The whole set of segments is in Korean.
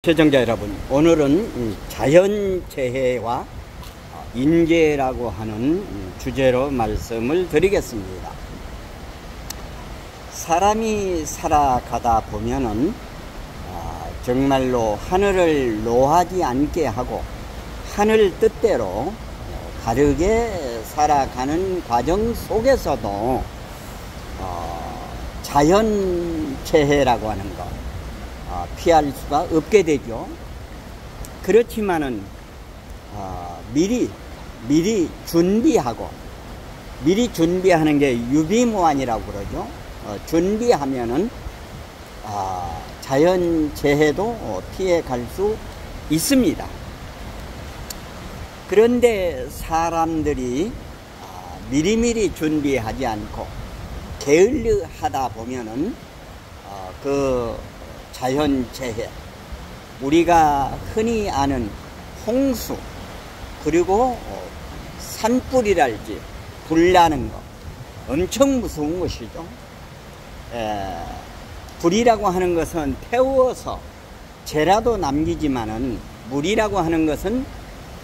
시청자 여러분, 오늘은 자연재해와 인재라고 하는 주제로 말씀을 드리겠습니다. 사람이 살아가다 보면은 정말로 하늘을 노하지 않게 하고 하늘 뜻대로 다르게 살아가는 과정 속에서도 자연재해라고 하는 것 피할 수가 없게 되죠. 그렇지만은 미리 준비하는 게 유비무환이라고 그러죠. 준비하면은 자연재해도 피해 갈 수 있습니다. 그런데 사람들이 미리미리 준비하지 않고 게을리하다 보면은 그 자연재해, 우리가 흔히 아는 홍수, 그리고 산불이랄지 불나는 것, 엄청 무서운 것이죠. 불이라고 하는 것은 태워서 재라도 남기지만은 물이라고 하는 것은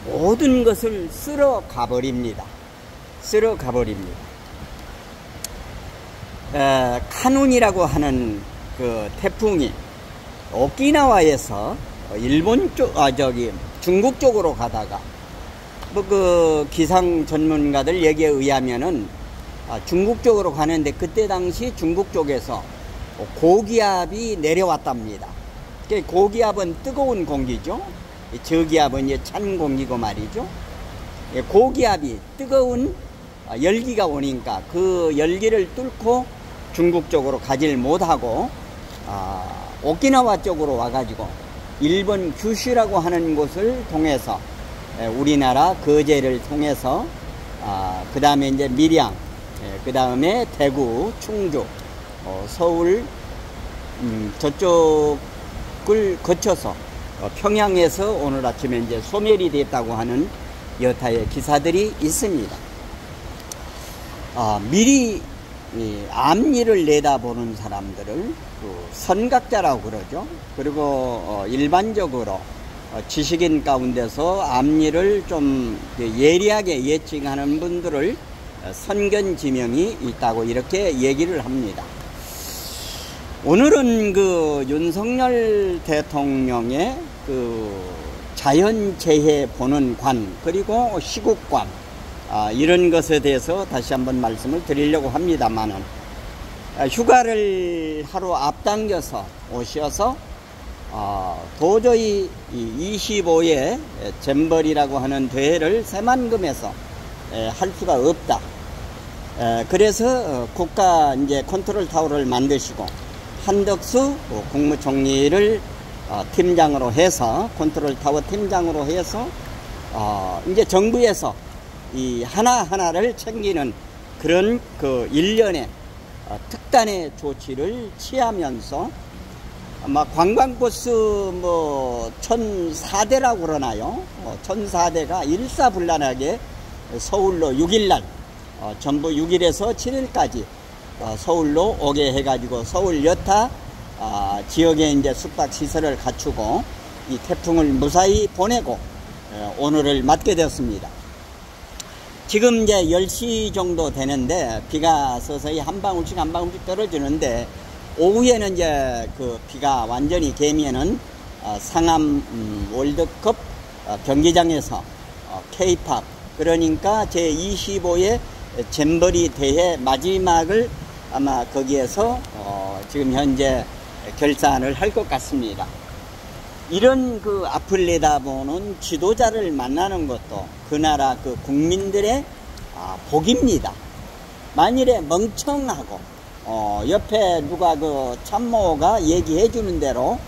모든 것을 쓸어 가버립니다. 카눈이라고 하는 그 태풍이 오키나와에서 중국 쪽으로 가다가 그 기상 전문가들 얘기에 의하면은 중국 쪽으로 가는데 그때 당시 중국 쪽에서 고기압이 내려왔답니다. 고기압은 뜨거운 공기죠. 저기압은 이제 찬 공기고 말이죠. 고기압이 뜨거운 열기가 오니까 그 열기를 뚫고 중국 쪽으로 가질 못하고 오키나와 쪽으로 와가지고 일본 규슈라고 하는 곳을 통해서 우리나라 거제를 통해서 그 다음에 이제 밀양, 그 다음에 대구, 충주, 서울 저쪽을 거쳐서 평양에서 오늘 아침에 이제 소멸이 됐다고 하는 여타의 기사들이 있습니다. 미리 앞일을 내다보는 사람들을 선각자라고 그러죠. 그리고 일반적으로 지식인 가운데서 앞일을 좀 예리하게 예측하는 분들을 선견지명이 있다고 이렇게 얘기를 합니다. 오늘은 그 윤석열 대통령의 그 자연재해 보는 관, 그리고 시국관, 이런 것에 대해서 다시 한번 말씀을 드리려고 합니다만은, 휴가를 하루 앞당겨서 오셔서 도저히 25회 잼버리라고 하는 대회를 새만금에서 할 수가 없다. 그래서 국가 이제 컨트롤 타워를 만드시고 한덕수 국무총리를 팀장으로 해서, 컨트롤 타워 팀장으로 해서 이제 정부에서 이 하나하나를 챙기는 그런 그 일련의 특단의 조치를 취하면서 아마 관광버스 1004대라고 그러나요? 1004대가 일사불란하게 서울로 6일날, 전부 6일에서 7일까지 서울로 오게 해가지고 서울 여타 지역에 이제 숙박시설을 갖추고 이 태풍을 무사히 보내고 오늘을 맞게 되었습니다. 지금 이제 10시 정도 되는데 비가 서서히 한 방울씩 떨어지는데, 오후에는 이제 그 비가 완전히 개면은 상암 월드컵 경기장에서 K-팝, 그러니까 제25회 잼버리 대회 마지막을 아마 거기에서 지금 현재 결산을 할 것 같습니다. 이런 그 앞을 내다보는 지도자를 만나는 것도 그 나라 그 국민들의 복입니다. 만일에 멍청하고 옆에 누가 그 참모가 얘기해 주는 대로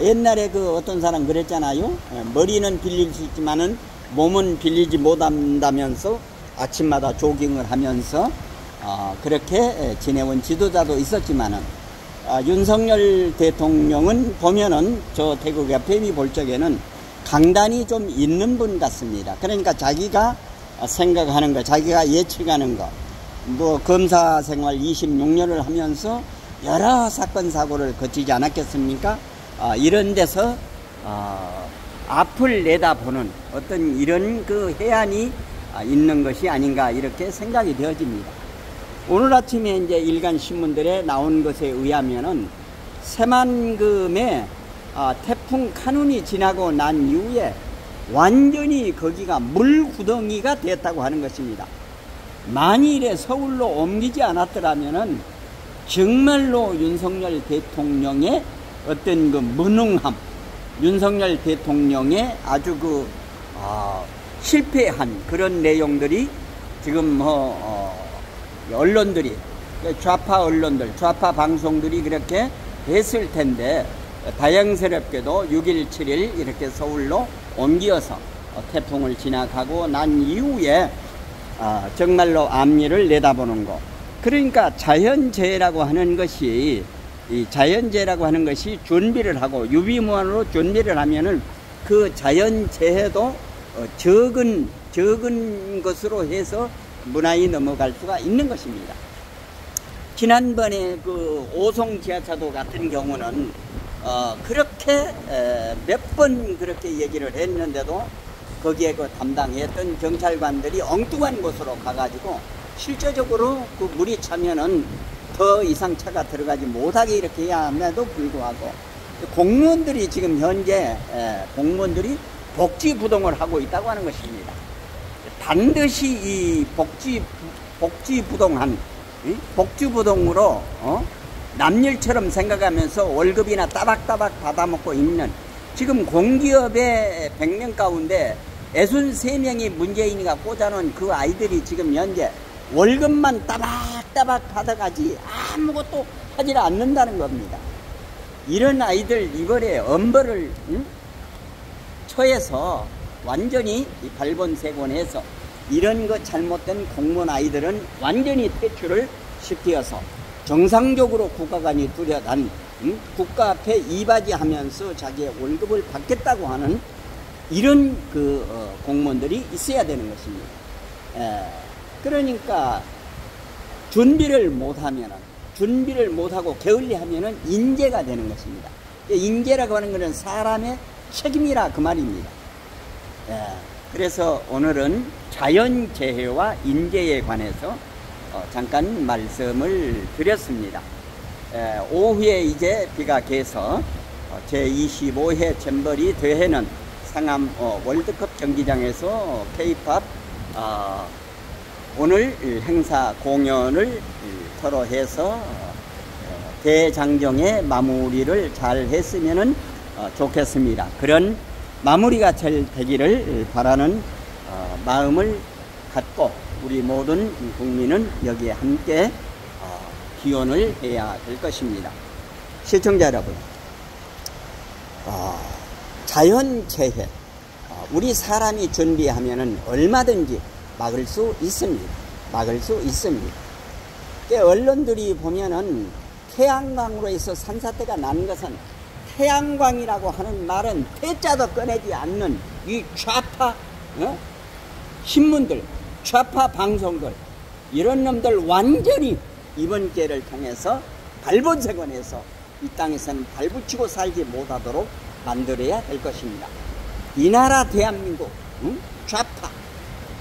옛날에 그 어떤 사람 그랬잖아요. 머리는 빌릴 수 있지만은 몸은 빌리지 못한다면서 아침마다 조깅을 하면서 그렇게 지내온 지도자도 있었지만은 윤석열 대통령은 보면은 저 태국 FM이 볼 적에는 강단이 좀 있는 분 같습니다. 그러니까 자기가 생각하는 거, 자기가 예측하는 거, 검사 생활 26년을 하면서 여러 사건 사고를 거치지 않았겠습니까? 이런 데서 앞을 내다보는 어떤 이런 그 해안이 있는 것이 아닌가 이렇게 생각이 되어집니다. 오늘 아침에 이제 일간 신문들에 나온 것에 의하면은 새만금에 태풍 카눈이 지나고 난 이후에 완전히 거기가 물구덩이가 됐다고 하는 것입니다. 만일에 서울로 옮기지 않았더라면은 정말로 윤석열 대통령의 어떤 그 무능함, 윤석열 대통령의 아주 실패한 그런 내용들이 지금 언론들이, 좌파 언론들, 좌파 방송들이 그렇게 했을 텐데, 다행스럽게도 6일, 7일 이렇게 서울로 옮겨서 태풍을 지나가고 난 이후에 정말로 앞일을 내다보는 것. 그러니까 자연재해라고 하는 것이, 이 자연재해라고 하는 것이 준비를 하고 유비무환으로 준비를 하면은 그 자연재해도 적은 것으로 해서 무난히 넘어갈 수가 있는 것입니다. 지난번에 그 오송 지하차도 같은 경우는 그렇게 몇 번 그렇게 얘기를 했는데도 거기에 그 담당했던 경찰관들이 엉뚱한 곳으로 가가지고 실제적으로 그 물이 차면은 더 이상 차가 들어가지 못하게 이렇게 해야 함에도 불구하고 공무원들이 지금 현재 공무원들이 복지부동을 하고 있다고 하는 것입니다. 반드시 이 복지부동한 복지부동으로 남일처럼 생각하면서 월급이나 따박따박 받아먹고 있는, 지금 공기업의 100명 가운데 63명이 문재인이가 꽂아놓은 그 아이들이 지금 현재 월급만 따박따박 받아가지 아무것도 하지 않는다는 겁니다. 이런 아이들 이번에 엄벌을 처해서 완전히 발본색원해서 이런 것 잘못된 공무원 아이들은 완전히 퇴출을 시켜서 정상적으로 국가관이 뚜렷한 국가 앞에 이바지하면서 자기의 월급을 받겠다고 하는 이런 그 공무원들이 있어야 되는 것입니다. 그러니까 준비를 못하고 게을리하면은 인재가 되는 것입니다. 인재라고 하는 것은 사람의 책임이라 그 말입니다. 그래서 오늘은 자연재해와 인재에 관해서 잠깐 말씀을 드렸습니다. 오후에 이제 비가 개서 제25회 잼버리 대회는 상암 월드컵 경기장에서 K-POP 오늘 행사 공연을 서로 해서 대장정의 마무리를 잘 했으면 좋겠습니다. 그런 마무리가 잘 되기를 바라는 마음을 갖고 우리 모든 국민은 여기에 함께 기원을 해야 될 것입니다. 시청자 여러분, 자연재해 우리 사람이 준비하면은 얼마든지 막을 수 있습니다. 언론들이 보면은 태양광으로 해서 산사태가 나는 것은, 태양광이라고 하는 말은 태자도 꺼내지 않는 이 좌파 신문들, 좌파 방송들, 이런 놈들 완전히 이번 기회를 통해서 발본색원해서 이 땅에서는 발붙이고 살지 못하도록 만들어야 될 것입니다. 이 나라 대한민국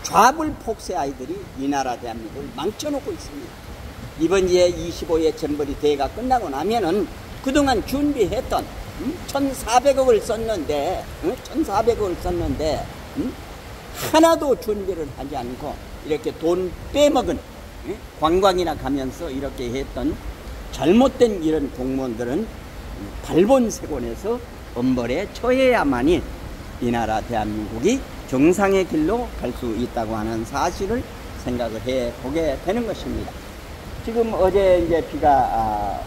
좌불폭세 아이들이 이 나라 대한민국을 망쳐놓고 있습니다. 이번 기회에 25회 잼버리 대회가 끝나고 나면은 그동안 준비했던 1,400억을 썼는데 하나도 준비를 하지 않고 이렇게 돈 빼먹은 관광이나 가면서 이렇게 했던 잘못된 이런 공무원들은 발본색원에서 엄벌에 처해야만이 이 나라 대한민국이 정상의 길로 갈 수 있다고 하는 사실을 생각을 해보게 되는 것입니다. 지금 어제 이제 비가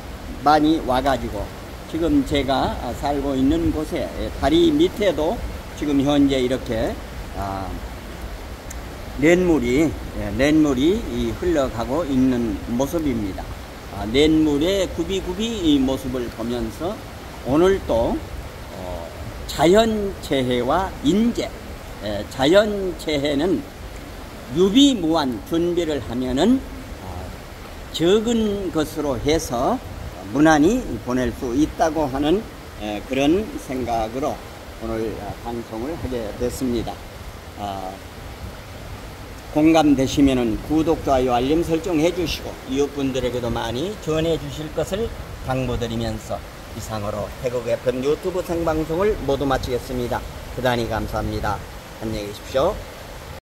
많이 와가지고 지금 제가 살고 있는 곳에 다리 밑에도 지금 현재 이렇게 냇물이 흘러가고 있는 모습입니다. 냇물의 굽이굽이 이 모습을 보면서 오늘 또 자연재해와 인재, 자연재해는 유비무환 준비를 하면은 적은 것으로 해서 무난히 보낼 수 있다고 하는 그런 생각으로 오늘 방송을 하게 됐습니다. 공감되시면은 구독, 좋아요, 알림 설정 해주시고 이웃분들에게도 많이 전해 주실 것을 당부드리면서 이상으로 태국 FM 유튜브 생방송을 모두 마치겠습니다. 대단히 감사합니다. 안녕히 계십시오.